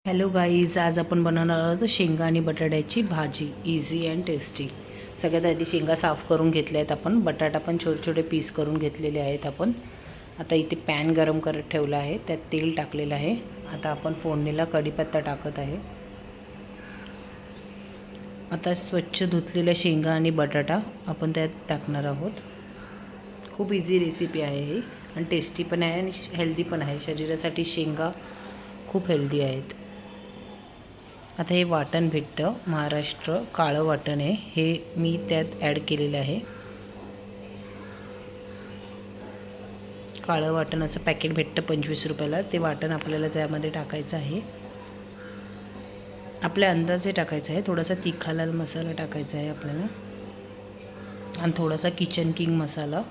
Hello guys, आज आपण बनवणार आहोत शेंगा आणि बटाट्याची भाजी. Easy and tasty. सगळ्यात आधी शेंगा साफ करून घेतल्या आहेत आपण. बटाटा पण छोटे छोटे पीस करून घेतलेले आहेत आपण. आता इथे पॅन गरम करत ठेवला आहे, त्यात तेल टाकलेलं आहे. आता आपण फोडणीला कढीपत्ता टाकत आहे. आता स्वच्छ धुतलेल्या शेंगा आणि बटाटा आपण त्यात टाकणार आहोत. खूप इझी रेसिपी आहे ही आणि टेस्टी पण आहे आणि हेल्दी पण आहे. शरीरासाठी शेंगा खूप हेल्दी आहेत. आता हे वाटण भेटतं, महाराष्ट्र काळं वाटण आहे, हे मी त्यात ॲड केलेलं आहे. काळं वाटणाचं पॅकेट भेटतं 25 रुपयाला. ते वाटण आपल्याला त्यामध्ये टाकायचं आहे. आपल्या अंदाजे टाकायचं आहे. थोडासा तिखा लाल मसाला टाकायचा आहे आपल्याला आणि थोडासा किचन किंग मसाला.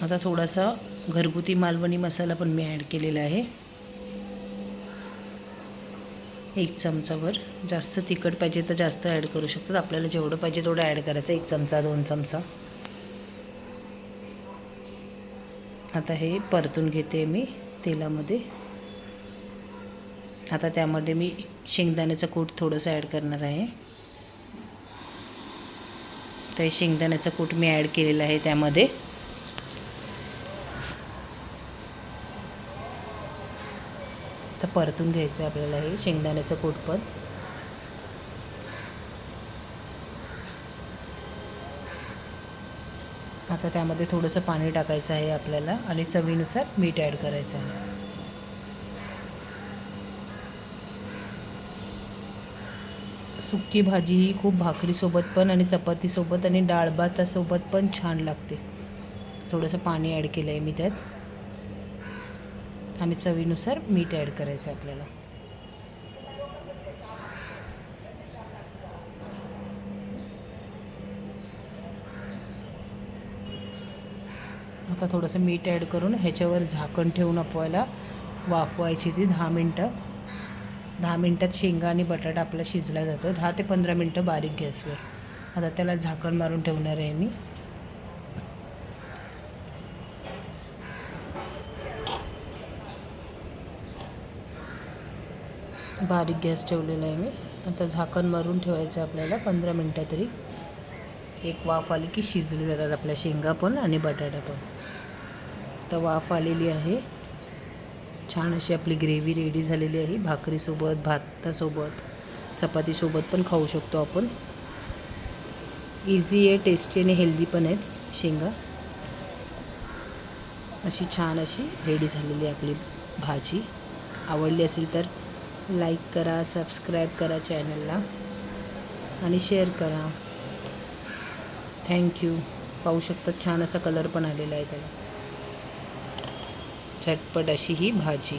आता थोडासा घरगुती मालवणी मसाला पण मी ॲड केलेला आहे, 1 चमचावर. जास्त तिखट पाहिजे तर जास्त ॲड करू शकतात. आपल्याला जेवढं पाहिजे तेवढं ॲड करायचं, 1 चमचा 2 चमचा. आता हे परतून घेते मी तेलामध्ये. आता त्यामध्ये मी शेंगदाण्याचं कूट थोडंसं ॲड करणार आहे. तर शेंगदाण्याचं कूट मी ॲड केलेलं आहे त्यामध्ये. तर परतून घ्यायचं आहे आपल्याला हे शेंगदाण्याचं कूट पण. आता त्यामध्ये थोडंसं पाणी टाकायचं आहे आपल्याला आणि चवीनुसार मीठ ॲड करायचं आहे. सुकी भाजी ही खूप भाकरीसोबत पण आणि चपातीसोबत आणि डाळ भातासोबत पण छान लागते. थोडंसं पाणी ॲड केलं आहे मी त्यात आणि चवीनुसार मीठ ॲड करायचं आहे आपल्याला. आता थोडंसं मीठ ॲड करून ह्याच्यावर झाकण ठेवून आपल्याला वाफवायची ती 10 मिनटं. 10 मिनटात शेंगा आणि बटाटा आपला शिजला जातो. 10 ते 15 मिनटं बारीक गॅसवर. आता त्याला झाकण मारून ठेवणार आहे मी. बारीक गॅस ठेवलेला आहे मी. आता झाकण मारून ठेवायचं आपल्याला 15 मिनटं तरी. एक वाफ आली की शिजले जातात आपल्या शेंगा पण आणि बटाटा पण. तर वाफ आलेली आहे, छान अशी आपली ग्रेव्ही रेडी झालेली आहे. भाकरीसोबत, भातासोबत, चपातीसोबत पण खाऊ शकतो आपण. इझी आहे, टेस्टी आणि हेल्दी पण आहेत शेंगा. अशी छान अशी रेडी झालेली आहे आपली भाजी. आवडली असेल तर लाईक करा, सबस्क्राईब करा चॅनलला आणि शेअर करा. थँक्यू. पाहू शकतात छान असा कलर पण आलेला आहे त्याला. झटपट अशी ही भाजी.